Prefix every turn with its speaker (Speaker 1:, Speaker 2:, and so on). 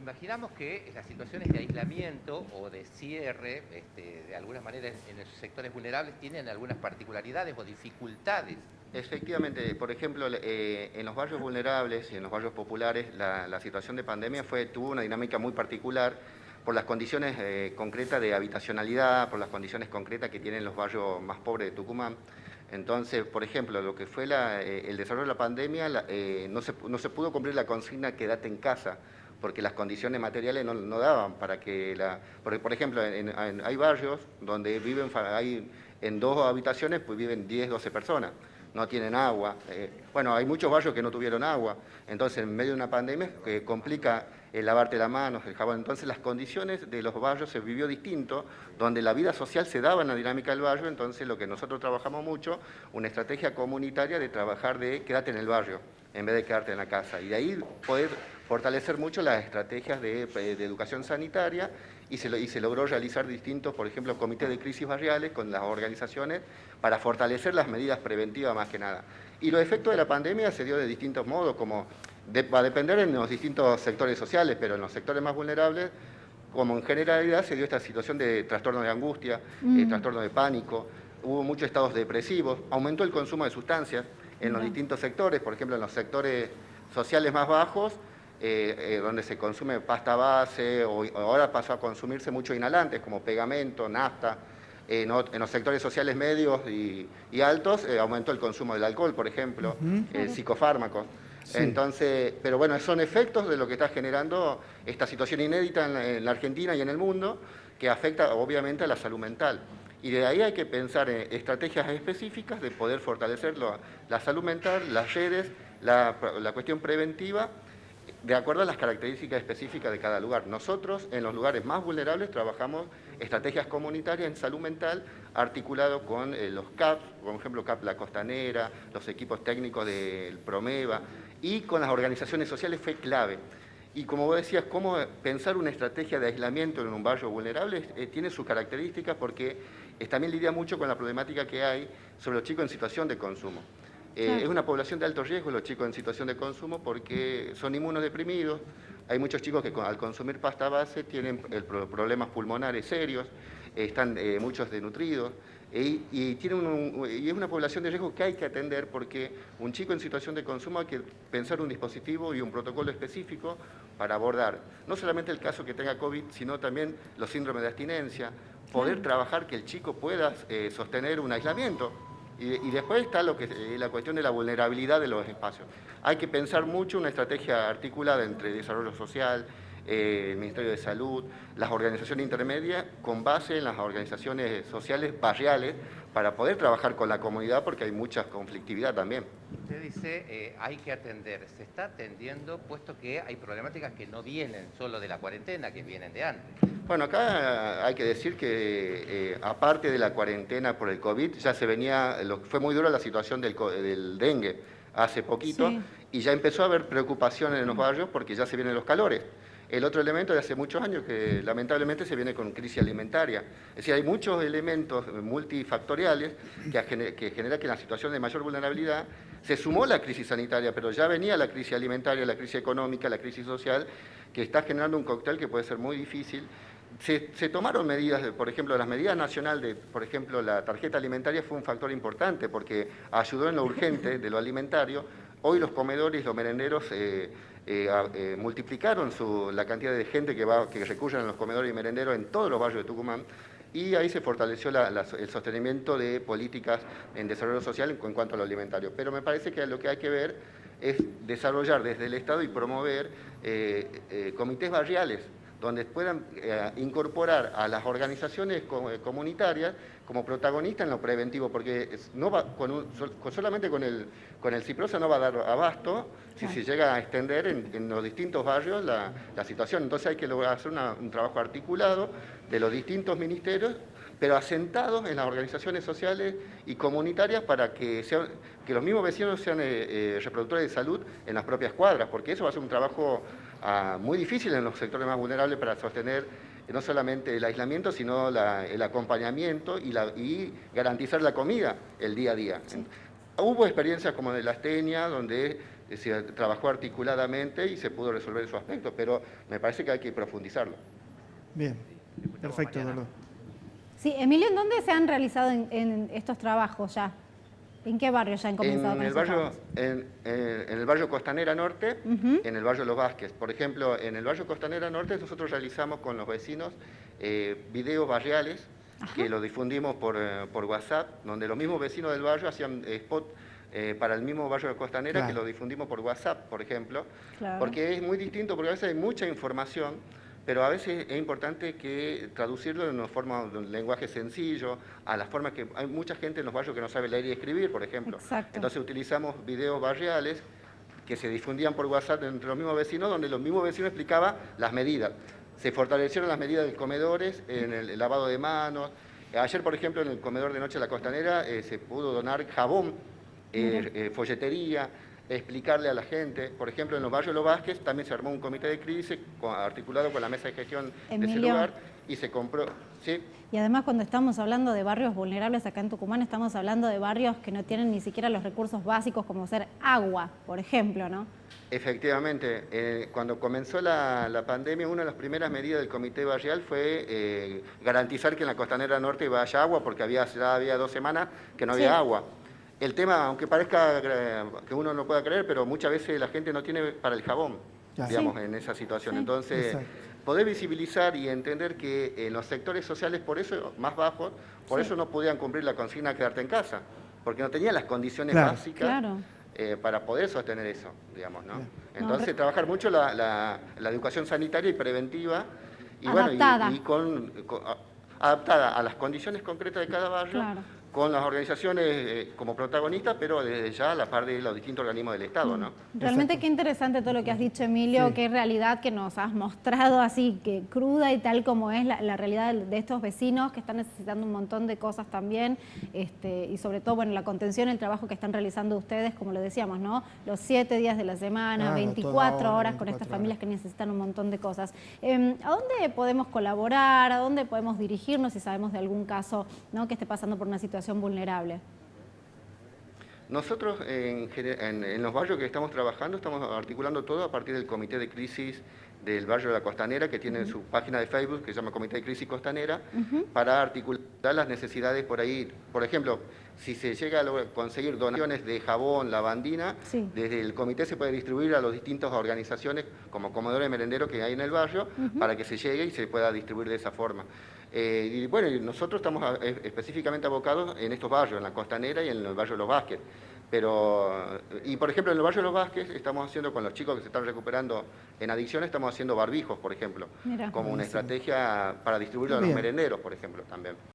Speaker 1: Imaginamos que las situaciones de aislamiento o de cierre, de alguna manera en los sectores vulnerables, tienen algunas particularidades o dificultades.
Speaker 2: Efectivamente, por ejemplo, en los barrios vulnerables y en los barrios populares, la situación de pandemia tuvo una dinámica muy particular por las condiciones concretas de habitacionalidad, por las condiciones concretas que tienen los barrios más pobres de Tucumán. Entonces, por ejemplo, lo que fue el desarrollo de la pandemia, no se pudo cumplir la consigna quédate en casa, porque las condiciones materiales no daban para que porque, por ejemplo, hay barrios donde hay en 2 habitaciones, pues viven 10, 12 personas, no tienen agua. Bueno, hay muchos barrios que no tuvieron agua, entonces en medio de una pandemia complica el lavarte las manos, el jabón. Entonces las condiciones de los barrios se vivió distinto, donde la vida social se daba en la dinámica del barrio. Entonces lo que nosotros trabajamos mucho, una estrategia comunitaria de trabajar de quédate en el barrio, en vez de quedarte en la casa. Y de ahí poder fortalecer mucho las estrategias de educación sanitaria y se logró realizar distintos, por ejemplo, comités de crisis barriales con las organizaciones para fortalecer las medidas preventivas más que nada. Y los efectos de la pandemia se dio de distintos modos, como va a depender en los distintos sectores sociales, pero en los sectores más vulnerables, como en generalidad se dio esta situación de trastorno de angustia, trastorno de pánico, hubo muchos estados depresivos, aumentó el consumo de sustancias en los distintos sectores, por ejemplo, en los sectores sociales más bajos, donde se consume pasta base, o ahora pasó a consumirse mucho inhalantes como pegamento, nafta. En los sectores sociales medios y altos aumentó el consumo del alcohol, por ejemplo, psicofármacos.
Speaker 3: Sí.
Speaker 2: Entonces, pero bueno, son efectos de lo que está generando esta situación inédita en la Argentina y en el mundo, que afecta obviamente a la salud mental. Y de ahí hay que pensar en estrategias específicas de poder fortalecer la salud mental, las redes, la cuestión preventiva, de acuerdo a las características específicas de cada lugar. Nosotros, en los lugares más vulnerables, trabajamos estrategias comunitarias en salud mental articulado con los CAP, por ejemplo, CAP La Costanera, los equipos técnicos del Promeva, y con las organizaciones sociales fue clave. Y como vos decías, cómo pensar una estrategia de aislamiento en un barrio vulnerable tiene sus características, porque también lidia mucho con la problemática que hay sobre los chicos en situación de consumo. Es una población de alto riesgo los chicos en situación de consumo, porque son inmunodeprimidos. Hay muchos chicos que al consumir pasta base tienen problemas pulmonares serios, están muchos desnutridos, y es una población de riesgo que hay que atender, porque un chico en situación de consumo hay que pensar un dispositivo y un protocolo específico para abordar no solamente el caso que tenga COVID, sino también los síndromes de abstinencia, poder trabajar que el chico pueda sostener un aislamiento. Y después está la cuestión de la vulnerabilidad de los espacios. Hay que pensar mucho una estrategia articulada entre desarrollo social, el Ministerio de Salud, las organizaciones intermedias, con base en las organizaciones sociales barriales, para poder trabajar con la comunidad, porque hay mucha conflictividad también.
Speaker 1: Usted dice, hay que atender. Se está atendiendo, puesto que hay problemáticas que no vienen solo de la cuarentena, que vienen de antes.
Speaker 2: Bueno, acá hay que decir que aparte de la cuarentena por el COVID, ya fue muy dura la situación del dengue hace poquito,
Speaker 3: Sí.
Speaker 2: y ya empezó a haber preocupaciones en los barrios porque ya se vienen los calores. El otro elemento de hace muchos años que lamentablemente se viene con crisis alimentaria. Es decir, hay muchos elementos multifactoriales que generan que en la situación de mayor vulnerabilidad se sumó la crisis sanitaria, pero ya venía la crisis alimentaria, la crisis económica, la crisis social, que está generando un cóctel que puede ser muy difícil. Se tomaron medidas, por ejemplo, las medidas nacionales, por ejemplo, la tarjeta alimentaria fue un factor importante porque ayudó en lo urgente de lo alimentario. Hoy los comedores, los merenderos multiplicaron la cantidad de gente que recurren a los comedores y merenderos en todos los barrios de Tucumán, y ahí se fortaleció el sostenimiento de políticas en desarrollo social en cuanto a lo alimentario. Pero me parece que lo que hay que ver es desarrollar desde el Estado y promover comités barriales, donde puedan incorporar a las organizaciones comunitarias como protagonistas en lo preventivo, porque no va, solamente con el Ciprosa no va a dar abasto si se llega a extender en los distintos barrios la situación. Entonces hay que hacer un trabajo articulado de los distintos ministerios, pero asentados en las organizaciones sociales y comunitarias, para que los mismos vecinos sean reproductores de salud en las propias cuadras, porque eso va a ser un trabajo muy difícil en los sectores más vulnerables para sostener no solamente el aislamiento, sino el acompañamiento y garantizar la comida el día a día. Sí. Hubo experiencias como de la Astenia, donde se trabajó articuladamente y se pudo resolver su aspecto, pero me parece que hay que profundizarlo.
Speaker 3: Bien, perfecto, Eduardo.
Speaker 4: Sí, Emilio, ¿en dónde se han realizado en estos trabajos ya? ¿En qué barrio ya han comenzado con estos trabajos?
Speaker 2: En el barrio Costanera Norte, en el barrio Los Vázquez. Por ejemplo, en el barrio Costanera Norte nosotros realizamos con los vecinos videos barriales que los difundimos por WhatsApp, donde los mismos vecinos del barrio hacían spot para el mismo barrio de Costanera, que lo difundimos por WhatsApp, por ejemplo. Claro. Porque es muy distinto, porque a veces hay mucha información, pero a veces es importante que traducirlo de un lenguaje sencillo, a la forma que hay mucha gente en los barrios que no sabe leer y escribir, por ejemplo.
Speaker 4: Exacto.
Speaker 2: Entonces utilizamos videos barriales que se difundían por WhatsApp entre los mismos vecinos, donde los mismos vecinos explicaban las medidas. Se fortalecieron las medidas de comedores, en el lavado de manos. Ayer, por ejemplo, en el comedor de noche de la Costanera se pudo donar jabón, folletería, explicarle a la gente. Por ejemplo, en los barrios Los Vázquez también se armó un comité de crisis articulado con la mesa de gestión de ese lugar y se compró. ¿Sí?
Speaker 4: Y además, cuando estamos hablando de barrios vulnerables acá en Tucumán, estamos hablando de barrios que no tienen ni siquiera los recursos básicos como ser agua, por ejemplo, ¿no?
Speaker 2: Efectivamente, cuando comenzó la pandemia, una de las primeras medidas del comité barrial fue garantizar que en la Costanera Norte haya agua, porque ya había 2 semanas que no había agua. El tema, aunque parezca que uno no pueda creer, pero muchas veces la gente no tiene para el jabón, digamos, en esa situación. Entonces, poder visibilizar y entender que en los sectores sociales, por eso más bajos, por eso no podían cumplir la consigna de quedarte en casa, porque no tenían las condiciones básicas para poder sostener eso, digamos, ¿no? Entonces, trabajar mucho la educación sanitaria y preventiva, y
Speaker 4: adaptada.
Speaker 2: Adaptada a las condiciones concretas de cada barrio, con las organizaciones como protagonistas, pero desde ya a la par de los distintos organismos del Estado, ¿no?
Speaker 4: Realmente qué interesante todo lo que has dicho, Emilio, qué realidad que nos has mostrado así, que cruda y tal como es la realidad de estos vecinos que están necesitando un montón de cosas también, y sobre todo, bueno, la contención, el trabajo que están realizando ustedes, como lo decíamos, ¿no? Los 7 días de la semana, 24 horas con estas familias que necesitan un montón de cosas. ¿A dónde podemos colaborar? ¿A dónde podemos dirigirnos si sabemos de algún caso, ¿no?, que esté pasando por una situación vulnerable?
Speaker 2: Nosotros en los barrios que estamos trabajando estamos articulando todo a partir del comité de crisis del barrio de la Costanera, que tiene su página de Facebook que se llama Comité de Crisis Costanera, para articular las necesidades por ahí. Por ejemplo, si se llega a conseguir donaciones de jabón, lavandina, desde el comité se puede distribuir a las distintas organizaciones como comedores merenderos que hay en el barrio, para que se llegue y se pueda distribuir de esa forma. Y bueno, nosotros estamos específicamente abocados en estos barrios, en la Costanera y en el barrio Los Vázquez. Y por ejemplo, en el barrio Los Vázquez estamos haciendo, con los chicos que se están recuperando en adicciones, estamos haciendo barbijos, por ejemplo, como una estrategia para distribuirlo a los merenderos, por ejemplo, también.